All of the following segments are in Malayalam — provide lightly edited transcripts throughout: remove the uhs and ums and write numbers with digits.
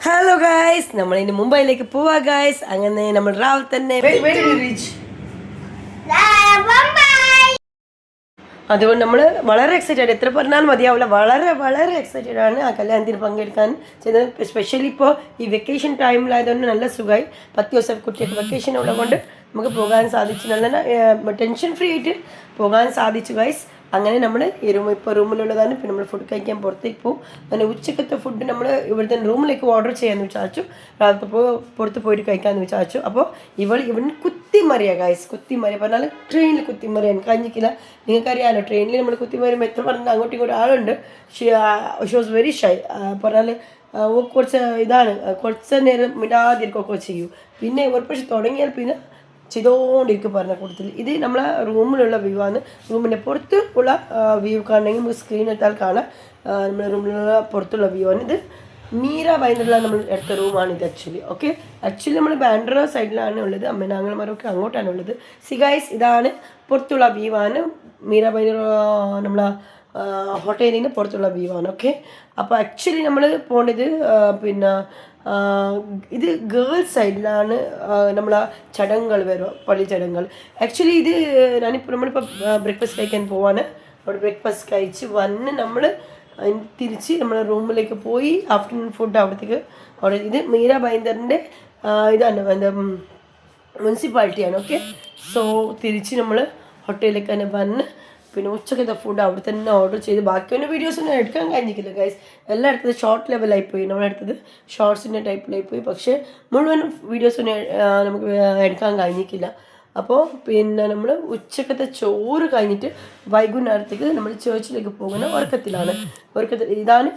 ഹലോ ഗായ്സ്, നമ്മൾ ഇനി മുംബൈയിലേക്ക് പോവാ ഗായ്സ്. അങ്ങനെ നമ്മൾ രാവിലെ തന്നെ അതുകൊണ്ട് നമ്മൾ വളരെ എക്സൈറ്റഡ്, എത്ര പറഞ്ഞാലും മതിയാവില്ല, വളരെ വളരെ എക്സൈറ്റഡ് ആണ് ആ കല്യാണത്തിന് പങ്കെടുക്കാൻ ചെയ്യുന്നത്. സ്പെഷ്യലി ഇപ്പോൾ ഈ വെക്കേഷൻ ടൈമിലായതുകൊണ്ട് നല്ല സുഖമായി. 10 ദിവസം കുട്ടികൾക്ക് വെക്കേഷൻ ഉള്ളതുകൊണ്ട് നമുക്ക് പോകാൻ സാധിച്ചു, നല്ല ടെൻഷൻ ഫ്രീ ആയിട്ട് പോകാൻ സാധിച്ചു ഗൈസ്. അങ്ങനെ നമ്മൾ ഈ റൂമിലുള്ളതാണ്. പിന്നെ നമ്മൾ ഫുഡ് കഴിക്കാൻ പുറത്തേക്ക് പോകും. അങ്ങനെ ഉച്ചക്കത്തെ ഫുഡ് നമ്മൾ ഇവിടുത്തെ റൂമിലേക്ക് ഓർഡർ ചെയ്യാമെന്ന് വിചാരിച്ചു. രാവിലത്തെ പുറത്ത് പോയിട്ട് കഴിക്കാമെന്ന് വിചാരിച്ചു. അപ്പോൾ ഇവന് കുത്തിമറിയാണ് ഗൈസ്. കുത്തിമറിയ പറഞ്ഞാൽ ട്രെയിനിൽ കുത്തിമറിയാൻ കഴിഞ്ഞിട്ടില്ല. നിങ്ങൾക്കറിയാമല്ലോ, ട്രെയിനിൽ നമ്മൾ കുത്തിമറിയുമ്പോൾ എത്ര പറഞ്ഞാൽ അങ്ങോട്ടും ഇങ്ങോട്ടും ആളുണ്ട്. She was very shy. പറഞ്ഞാൽ കുറച്ച് ഇതാണ്, കുറച്ച് നേരം മിണ്ടാതിരിക്കുകയൊക്കെ ചെയ്യും. പിന്നെ ഒരു പക്ഷെ തുടങ്ങിയാൽ പിന്നെ ചെയ്തുകൊണ്ടിരിക്കും പറഞ്ഞ കൂട്ടത്തിൽ. ഇത് നമ്മളെ റൂമിലുള്ള വ്യൂ ആണ്. റൂമിൻ്റെ പുറത്ത് ഉള്ള വ്യൂ കാണണമെങ്കിൽ നമുക്ക് സ്ക്രീൻ എടുത്താൽ കാണാം. നമ്മുടെ റൂമിലുള്ള പുറത്തുള്ള വ്യൂ ആണ് ഇത്. മീര ബൈൻഡറിലാണ് നമ്മൾ എടുത്ത റൂമാണ് ഇത് ആക്ച്വലി. ആക്ച്വലി നമ്മൾ ബാൻഡ്ര സൈഡിലാണ് ഉള്ളത്. അമ്മനാങ്ങളമാരൊക്കെ അങ്ങോട്ടാണ് ഉള്ളത്. സിഗൈസ്, ഇതാണ് പുറത്തുള്ള വ്യൂ ആണ്. മീര ബൈൻഡർ നമ്മളെ ഹോട്ടലിന് പുറത്തുള്ള വ്യൂ ആണ്. അപ്പോൾ ആക്ച്വലി നമ്മൾ പോകേണ്ടത് പിന്നെ ഇത് ഗേൾസ് സൈഡിലാണ് നമ്മളെ ചടങ്ങുകൾ വരും, പള്ളി ചടങ്ങുകൾ. ആക്ച്വലി ഇത് നമ്മളിപ്പോൾ ബ്രേക്ക്ഫാസ്റ്റ് കഴിക്കാൻ പോവാണ്. അവിടെ ബ്രേക്ക്ഫാസ്റ്റ് കഴിച്ച് വന്ന് നമ്മൾ തിരിച്ച് നമ്മളെ റൂമിലേക്ക് പോയി ആഫ്റ്റർനൂൺ ഫുഡ് അവിടെ ഇത് മീര ബൈന്ദറിൻ്റെ ഇതാണ്, എന്താ മുനിസിപ്പാലിറ്റിയാണ്. സോ തിരിച്ച് നമ്മൾ ഹോട്ടലിലേക്ക് തന്നെ വന്ന് പിന്നെ ഉച്ചക്കത്തെ ഫുഡ് അവിടെ തന്നെ ഓർഡർ ചെയ്ത് ബാക്കിയൊന്നും വീഡിയോസൊന്നും എടുക്കാൻ കഴിഞ്ഞിട്ടില്ല ഗൈസ്. എല്ലാം എടുത്തത് ഷോർട്ട് ലെവലായിപ്പോയി, നമ്മളെടുത്തത് ഷോർട്സിൻ്റെ ടൈപ്പിലായിപ്പോയി. പക്ഷേ മുഴുവൻ വീഡിയോസൊന്നും നമുക്ക് എടുക്കാൻ കഴിഞ്ഞിട്ടില്ല. അപ്പോൾ പിന്നെ നമ്മൾ ഉച്ചക്കത്തെ ചോറ് കഴിഞ്ഞിട്ട് വൈകുന്നേരത്തേക്ക് നമ്മൾ ചേർച്ചിലേക്ക് പോകുന്ന ഒരുക്കത്തിൽ ഇതാണ്.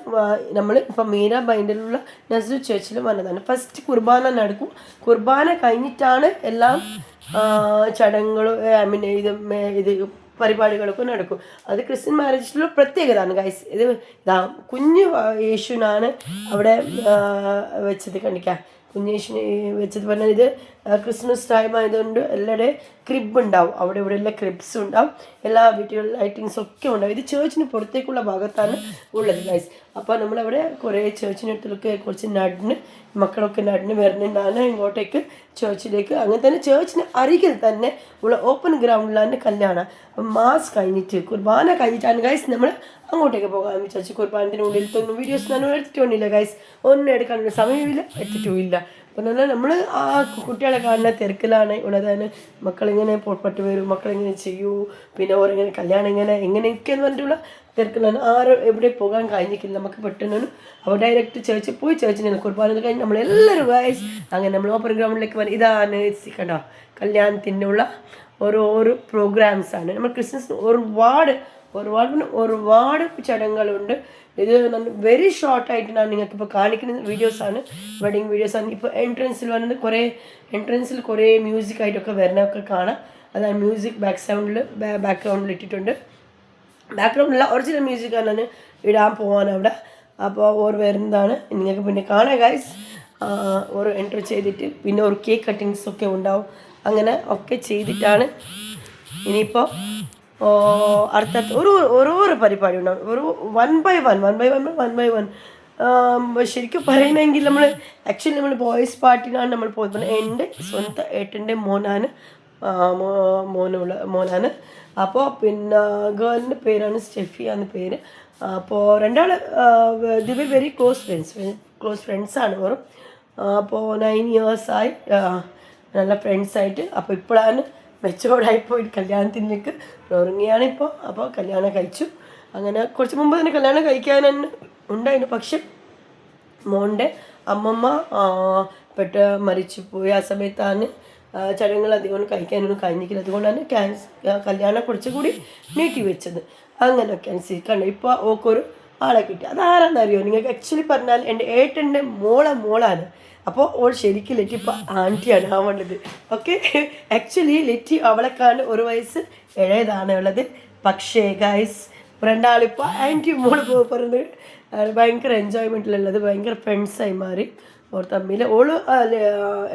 നമ്മൾ ഇപ്പം മീര ബൈൻഡറിലുള്ള നസ്രു ചേർച്ചിൽ വന്നതാണ്. ഫസ്റ്റ് കുർബാന നടക്കും. കുർബാന കഴിഞ്ഞിട്ടാണ് എല്ലാം ചടങ്ങുകളും ഇത് പരിപാടികളൊക്കെ നടക്കും. അത് ക്രിസ്ത്യൻ മാരേജിലുള്ള പ്രത്യേകതയാണ് ഗൈസ്. ഇതാ കുഞ്ഞ് യേശുവിനാണ് അവിടെ വെച്ചത്. കണ്ടിക്കാം, കുഞ്ഞ് യേശുവിനെ വെച്ചത് പറഞ്ഞാൽ ഇത് ക്രിസ്മസ് ടൈം ആയതുകൊണ്ട് എല്ലാവരുടെ ക്രിബ് ഉണ്ടാവും. അവിടെ ഇവിടെ എല്ലാ ക്രിബ്സും ഉണ്ടാവും, എല്ലാ വീട്ടുകളിലും ലൈറ്റിങ്സ് ഒക്കെ ഉണ്ടാവും. ഇത് ചേർച്ചിന് പുറത്തേക്കുള്ള ഭാഗത്താണ് ഉള്ളത് ഗൈസ്. അപ്പോൾ നമ്മളവിടെ കുറേ ചേർച്ചിനടുത്തൊക്കെ കുറച്ച് മക്കളൊക്കെ നടന്ന് വരുന്നുണ്ടാണ് ഇങ്ങോട്ടേക്ക് ചേർച്ചിലേക്ക്. അങ്ങനെ തന്നെ ചേർച്ചിന് അരികിൽ തന്നെ ഉള്ള ഓപ്പൺ ഗ്രൗണ്ടിലാണ് കല്യാണം. മാസ് കഴിഞ്ഞിട്ട് കുർബാന കഴിഞ്ഞിട്ടാണ് ഗൈസ് നമ്മൾ അങ്ങോട്ടേക്ക് പോകാൻ വിചാരിച്ചു. കുർബാനത്തിൻ്റെ ഉള്ളിലത്തൊന്നും വീഡിയോസ് ഞാൻ എടുത്തിട്ടൊന്നുമില്ല ഗൈസ്. ഒന്നും എടുക്കാനുള്ള സമയമില്ല, എടുത്തിട്ടുമില്ല. അപ്പോൾ നമ്മൾ ആ കുട്ടികളെ കാണുന്ന തിരക്കിലാണ് ഉള്ളതാണ്. മക്കളിങ്ങനെ പുറപ്പെട്ടു വരും, മക്കളിങ്ങനെ ചെയ്യൂ, പിന്നെ ഓരെങ്ങനെ കല്യാണം എങ്ങനെയൊക്കെ എന്ന് പറഞ്ഞിട്ടുള്ള തിരക്കിലാണ്. ആരും എവിടെ പോകാൻ കഴിഞ്ഞിട്ടില്ല നമുക്ക് പെട്ടെന്ന്. അപ്പോൾ ഡയറക്റ്റ് ചേർച്ചിന് കുർബാന കഴിഞ്ഞ് നമ്മളെല്ലാവരും ഗൈസ് അങ്ങനെ നമ്മൾ ഓപ്പൺ ഗ്രൗണ്ടിലേക്ക് വരും. ഇതാണ് കണ്ടോ കല്യാണത്തിനുള്ള ഓരോ പ്രോഗ്രാംസാണ്. നമ്മൾ ക്രിസ്ത്യൻസ് ഒരുപാട് ചടങ്ങുകളുണ്ട്. ഇത് വെരി ഷോർട്ടായിട്ട് ഞാൻ നിങ്ങൾക്കിപ്പോൾ കാണിക്കുന്ന വീഡിയോസാണ്, വെഡിങ് വീഡിയോസാണ്. ഇപ്പോൾ എൻട്രൻസിൽ കുറേ മ്യൂസിക്കായിട്ടൊക്കെ വരുന്നതൊക്കെ കാണാം. അതാണ് മ്യൂസിക് ബാക്ക്ഗ്രൗണ്ടിൽ ഇട്ടിട്ടുണ്ട്. ബാക്ക്ഗ്രൗണ്ടിലുള്ള ഒറിജിനൽ മ്യൂസിക്കാണ് ഞാൻ ഇടാൻ പോവാൻ അവിടെ. അപ്പോൾ വരുന്നതാണ് നിങ്ങൾക്ക് പിന്നെ കാണാം ഗൈസ്. എൻട്രി ചെയ്തിട്ട് പിന്നെ ഒരു കേക്ക് കട്ടിങ്സൊക്കെ ഉണ്ടാവും. അങ്ങനെ ഒക്കെ ചെയ്തിട്ടാണ് ഇനിയിപ്പോൾ അടുത്ത ഓരോ പരിപാടി ഉണ്ടാവും. ഒരു വൺ ബൈ വൺ ശരിക്കും പറയണമെങ്കിൽ നമ്മൾ ബോയ്സ് പാർട്ടിനാണ് നമ്മൾ പോകുന്നത്. എൻ്റെ സ്വന്തം ഏട്ടൻ്റെ മോനാണ്. അപ്പോൾ പിന്നെ ഗേളിൻ്റെ പേരാണ് സ്റ്റെഫി എന്ന പേര്. അപ്പോൾ രണ്ടാൾ വെരി ക്ലോസ് ഫ്രണ്ട്സാണ് വെറും. അപ്പോൾ 9 ഇയേഴ്സായി നല്ല ഫ്രണ്ട്സായിട്ട്. അപ്പോൾ ഇപ്പോഴാണ് മെച്ചോർഡായിപ്പോയി കല്യാണത്തിലേക്ക് ഇറങ്ങിയാണ് ഇപ്പോൾ. അപ്പോൾ കല്യാണം കഴിച്ചു. അങ്ങനെ കുറച്ച് മുമ്പ് തന്നെ കല്യാണം കഴിക്കാൻ തന്നെ ഉണ്ടായിരുന്നു. പക്ഷെ മോൻ്റെ അമ്മമ്മ മരിച്ചു പോയി. ആ സമയത്താണ് ചടങ്ങുകൾ അധികം കഴിക്കാനൊന്നും കഴിഞ്ഞിട്ടില്ല. അതുകൊണ്ടാണ് കല്യാണം കുറച്ചുകൂടി നീട്ടി വെച്ചത്. അങ്ങനെ ക്യാൻസൽ കണ്ടു. ഇപ്പോൾ ഓക്കൊരു ആളെ കിട്ടി. അതാരാന്നറിയോ നിങ്ങൾക്ക്? ആക്ച്വലി പറഞ്ഞാൽ എൻ്റെ ഏട്ടൻ്റെ മോളാണ്. അപ്പോൾ ഓൾ ശരിക്കും ലെറ്റി ഇപ്പോൾ ആൻറ്റിയാണ് ആവേണ്ടത്. ആക്ച്വലി ലെറ്റി അവളെക്കാണ് 1 വയസ്സ് ഇളയതാണ് ഉള്ളത്. പക്ഷേ ഗൈസ് രണ്ടാളിപ്പോൾ ആൻറ്റി മോള് പറഞ്ഞത് ഭയങ്കര എൻജോയ്മെൻറ്റിലുള്ളത്, ഭയങ്കര ഫ്രണ്ട്സായി മാറി ഓർ തമ്മിൽ.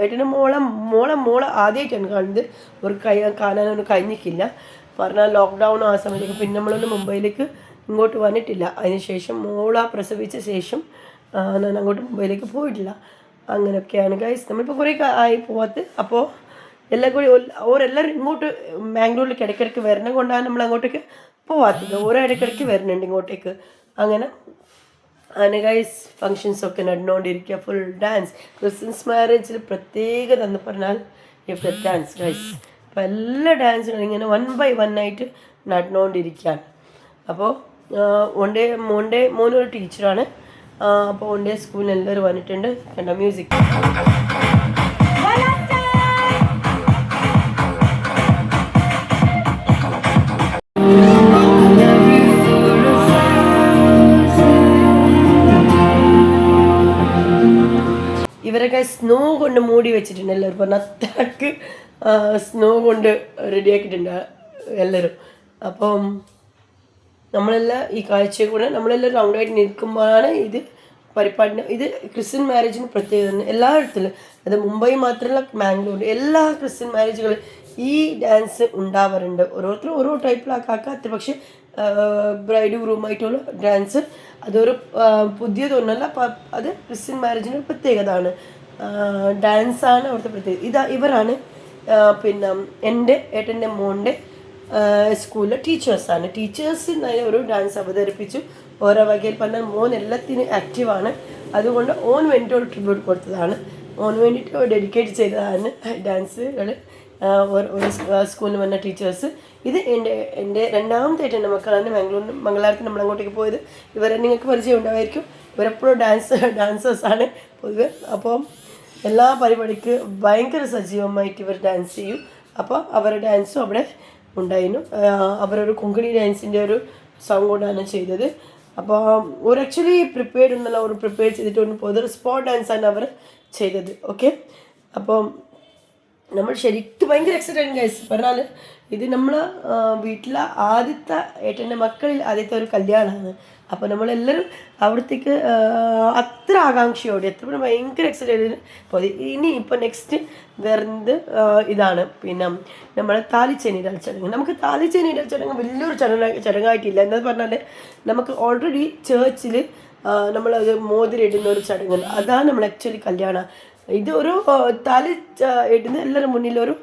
ഏട്ടൻ്റെ മോളെ ആദ്യമായിട്ടാണ് കാണുന്നത്. കാണാനൊന്നും കഴിഞ്ഞിട്ടില്ല. പറഞ്ഞാൽ ലോക്ക്ഡൗൺ ആ സമയത്തേക്ക് പിന്നെ നമ്മളൊന്നും മുംബൈയിലേക്ക് ഇങ്ങോട്ട് വന്നിട്ടില്ല. അതിന് ശേഷം പ്രസവിച്ച ശേഷം ഞാൻ അങ്ങോട്ട് മുംബൈയിലേക്ക് പോയിട്ടില്ല. അങ്ങനെയൊക്കെയാണ് ഗൈസ്. നമ്മളിപ്പോൾ കുറേ ആയി പോവാത്ത. അപ്പോൾ എല്ലാം കൂടി ഓരെല്ലാവരും ഇങ്ങോട്ട് മാംഗ്ലൂരിലേക്ക് ഇടയ്ക്കിടയ്ക്ക് വരണം കൊണ്ടാണ് നമ്മൾ അങ്ങോട്ടേക്ക് പോവാത്തത്. ഓരോ ഇടയ്ക്കിടയ്ക്ക് വരുന്നുണ്ട് ഇങ്ങോട്ടേക്ക്. അങ്ങനെ ഗൈസ് ഫങ്ഷൻസൊക്കെ നടന്നുകൊണ്ടിരിക്കുക. Full dance. ക്രിസ്ത്യൻസ് മാരേജിൽ പ്രത്യേകത എന്ന് പറഞ്ഞാൽ ഇവിടുത്തെ ഡാൻസ് ഗൈസ്. അപ്പോൾ എല്ലാ ഡാൻസുകളും ഇങ്ങനെ 1 by 1 ആയിട്ട് നടന്നുകൊണ്ടിരിക്കുകയാണ്. അപ്പോൾ മോനൊരു ടീച്ചറാണ്. അപ്പോൾ ഒണ്ടേ സ്കൂളിൽ എല്ലാവരും വന്നിട്ടുണ്ട്. കണ്ട മ്യൂസിക് ഇവരൊക്കെ സ്നോ കൊണ്ട് മൂടി വെച്ചിട്ടുണ്ട്. എല്ലാവരും പറഞ്ഞ അത്രക്ക് സ്നോ കൊണ്ട് റെഡിയാക്കിയിട്ടുണ്ട് എല്ലാവരും. അപ്പം നമ്മളെല്ലാം ഈ കാഴ്ച കൂടെ നമ്മളെല്ലാം റൗണ്ടായിട്ട് നിൽക്കുമ്പോഴാണ് ഇത് പരിപാടിന്. ഇത് ക്രിസ്ത്യൻ മാരേജിന് പ്രത്യേകത എല്ലായിടത്തിലും, അത് മുംബൈ മാത്രമല്ല മാംഗ്ലൂർ എല്ലാ ക്രിസ്ത്യൻ മാരേജുകൾ ഈ ഡാൻസ് ഉണ്ടാവാറുണ്ട്. ഓരോരുത്തരും ഓരോ ടൈപ്പിലാക്കാത്ത, പക്ഷേ ബ്രൈഡ് ഗ്രൂമായിട്ടുള്ള ഡാൻസ് അതൊരു പുതിയതൊന്നല്ല. അത് ക്രിസ്ത്യൻ മാരേജിന് പ്രത്യേകതയാണ്. ഡാൻസാണ് അവിടുത്തെ പ്രത്യേകത. ഇവരാണ് പിന്നെ എൻ്റെ ഏട്ടൻ്റെ മോൻ്റെ സ്കൂളിലെ ടീച്ചേഴ്സാണ്. ടീച്ചേഴ്സിനായി ഒരു ഡാൻസ് അവതരിപ്പിച്ചു. ഓരോ വകയിൽ പറഞ്ഞാൽ മോൻ എല്ലാത്തിനും ആക്റ്റീവാണ്. അതുകൊണ്ട് ഓൻ വേണ്ടിയിട്ട് ഒരു ട്രിബ്യൂട്ട് കൊടുത്തതാണ്. ഓന് വേണ്ടിയിട്ട് ഡെഡിക്കേറ്റ് ചെയ്തതാണ് ഡാൻസുകൾ ഒരു സ്കൂളിൽ വന്ന ടീച്ചേഴ്സ്. ഇത് എൻ്റെ രണ്ടാമത്തെ ഏട്ടൻ്റെ മക്കളാണ്. മംഗളാരത്തിൽ നമ്മൾ അങ്ങോട്ടേക്ക് പോയത്. ഇവരെ നിങ്ങൾക്ക് പരിചയം ഉണ്ടായിരിക്കും. ഇവരെപ്പോഴും ഡാൻസേഴ്സാണ് പൊതുവെ. അപ്പം എല്ലാ പരിപാടിക്ക് ഭയങ്കര സജീവമായിട്ട് ഇവർ ഡാൻസ് ചെയ്യും. അപ്പോൾ അവരുടെ ഡാൻസും അവിടെ ഉണ്ടായിരുന്നു. അവരൊരു കൊങ്കണി ഡാൻസിൻ്റെ ഒരു സോങ് കൊണ്ടാണ് ചെയ്തത്. അപ്പോൾ ഒരു ആക്ച്വലി പ്രിപ്പയർഡ് എന്നല്ല, ഒരു പ്രിപ്പയർ ചെയ്തിട്ട് പൊതുവെ സ്പോട്ട് ഡാൻസാണ് അവർ ചെയ്തത്. ഓക്കെ, അപ്പോൾ നമ്മൾ ശരിക്കും ഭയങ്കര എക്സൈറ്റഡ് ഗൈസ്. പറഞ്ഞാൽ ഇത് നമ്മൾ വീട്ടിലെ ആദ്യത്തെ ഏട്ടൻ്റെ മക്കളിൽ ആദ്യത്തെ ഒരു കല്യാണമാണ്. അപ്പോൾ നമ്മളെല്ലാവരും അവിടത്തേക്ക് അത്ര ആകാംക്ഷയോടെ എത്ര ഭയങ്കര എക്സൈറ്റഡ്. അപ്പോൾ ഇനി ഇപ്പോൾ നെക്സ്റ്റ് വരുന്നത് ഇതാണ്, പിന്നെ നമ്മളെ താലിച്ചേനിയിടൽ ചടങ്ങ്. നമുക്ക് താലിച്ചേനിയിടൽ ചടങ്ങ് വലിയൊരു ചടങ്ങായിട്ടില്ല. എന്താന്ന് പറഞ്ഞാൽ നമുക്ക് ഓൾറെഡി ചേർച്ചിൽ നമ്മളത് മോതിരിടുന്ന ഒരു ചടങ്ങുണ്ട്. അതാണ് നമ്മൾ ആക്ച്വലി കല്യാണം. ഇത് ഒരു താലി ഇടുന്ന എല്ലാവരും മുന്നിൽ ഒരു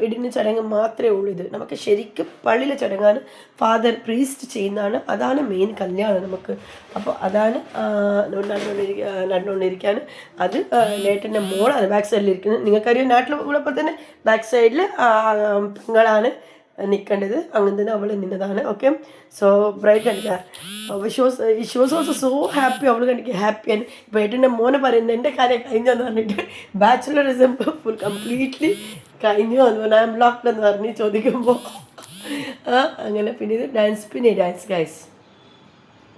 ഇടുന്ന ചടങ്ങ് മാത്രമേ ഉള്ളൂ. ഇത് നമുക്ക് ശരിക്കും പള്ളിയിലെ ചടങ്ങാണ്. ഫാദർ പ്രീസ്റ്റ് ചെയ്യുന്നതാണ്. അതാണ് മെയിൻ കല്യാണം നമുക്ക്. അപ്പോൾ അതാണ് നടന്നുകൊണ്ടിരിക്കുകയാണ്. അത് ഏട്ടൻ്റെ മോളാണ് ബാക്ക് സൈഡിലിരിക്കുന്നത്. നിങ്ങൾക്കറിയാം നാട്ടിൽ ഉള്ളപ്പോൾ തന്നെ ബാക്ക് സൈഡിൽ പെങ്ങളാണ് നിൽക്കേണ്ടത്. അങ്ങനെ തന്നെ അവൾ നിന്നതാണ്. ഓക്കെ, സോ ബ്രൈറ്റ് കണ്ടില്ല, she was also so happy. അവൾ കണ്ടിട്ട് ഹാപ്പിയാണ്. ഇപ്പോൾ ഏട്ടൻ്റെ മോനെ പറയുന്നത് എൻ്റെ കാര്യം കഴിഞ്ഞെന്ന് പറഞ്ഞിട്ട് ബാച്ചുലറിസം ഫുൾ കംപ്ലീറ്റ്ലി കഴിഞ്ഞു എന്ന് പറഞ്ഞാൽ ഐ എം ലോക്ക്ഡ് എന്ന് പറഞ്ഞ് ചോദിക്കുമ്പോൾ അങ്ങനെ. പിന്നെ ഇത് ഡാൻസ് ഗൈസ്.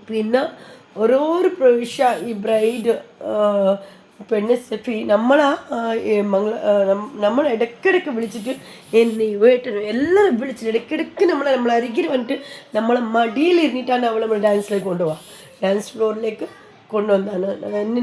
പിന്നെ ഓരോരോ പ്രവിശ്യ ഈ ബ്രൈഡ് പെണ്ണ് സ്റ്റെഫി നമ്മൾ ഇടയ്ക്കിടയ്ക്ക് വിളിച്ചിട്ട് എന്നെ വേട്ടനും എല്ലാവരും വിളിച്ചിട്ട് ഇടയ്ക്കിടയ്ക്ക് നമ്മൾ അരികിൽ വന്നിട്ട് നമ്മളെ മടിയിലിരുന്നിട്ടാണ് നമ്മൾ ഡാൻസിലേക്ക് കൊണ്ടുപോവുക. ഡാൻസ് ഫ്ലോറിലേക്ക് കൊണ്ടുവന്നാണ്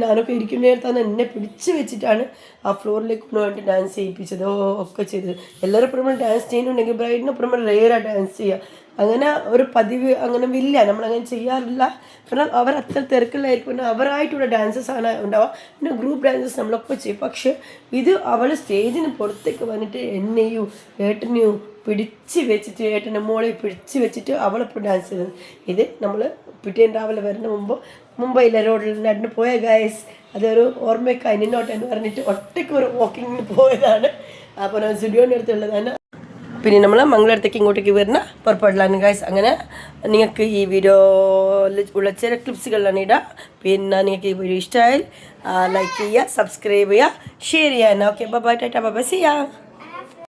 ഞാനൊക്കെ ഇരിക്കുന്ന നേരത്താണ് എന്നെ പിടിച്ച് വെച്ചിട്ടാണ് ആ ഫ്ലോറിലേക്ക് കൊണ്ടുപോയിട്ട് ഡാൻസ് ചെയ്യിപ്പിച്ചത് ഒക്കെ ചെയ്തത്. എല്ലാവരും നമ്മൾ ഡാൻസ് ചെയ്യുന്നുണ്ടെങ്കിൽ ബ്രൈഡിനൊപ്പം നമ്മൾ റെയറാണ് ഡാൻസ് ചെയ്യുക. അങ്ങനെ ഒരു പതിവ് അങ്ങനെ ഇല്ല, നമ്മളങ്ങനെ ചെയ്യാറില്ല. കാരണം അവർ അത്ര തിരക്കിലായിരിക്കും. പിന്നെ അവരായിട്ടുള്ള ഡാൻസസ് ആണ് ഉണ്ടാവുക. പിന്നെ ഗ്രൂപ്പ് ഡാൻസസ് നമ്മളൊക്കെ ചെയ്യും. പക്ഷേ ഇത് അവൾ സ്റ്റേജിന് പുറത്തേക്ക് വന്നിട്ട് എന്നെയും ഏട്ടനെയും പിടിച്ച് വെച്ചിട്ട്, ഏട്ടൻ്റെ മോളെ പിടിച്ച് വെച്ചിട്ട് അവളിപ്പോൾ ഡാൻസ് ചെയ്തത്. ഇത് നമ്മൾ പിറ്റേന്ന് രാവിലെ വരുന്ന മുംബൈയിലെ റോഡിൽ നടന്നു പോയ ഗൈസ്. അതൊരു ഓർമ്മയ്ക്കായി നിന്നോട്ടെന്ന് പറഞ്ഞിട്ട് ഒറ്റയ്ക്ക് ഒരു വാക്കിങ്ങിന് പോയതാണ്. അപ്പോൾ ഞാൻ സ്റ്റുഡിയോൻ്റെ അടുത്തുള്ളതാണ്. പിന്നെ നമ്മൾ മംഗളൂരത്തേക്ക് ഇങ്ങോട്ടേക്ക് വരുന്ന പുറപ്പെടലാണ് ഗൈസ്. അങ്ങനെ നിങ്ങൾക്ക് ഈ വീഡിയോയിൽ ഉള്ള ചില ക്ലിപ്സുകളാണ് ഇടുക. പിന്നെ നിങ്ങൾക്ക് ഈ വീഡിയോ ഇഷ്ടമായാൽ ലൈക്ക് ചെയ്യുക, സബ്സ്ക്രൈബ് ചെയ്യുക, ഷെയർ ചെയ്യാൻ. Okay, bye tata, bye, see U.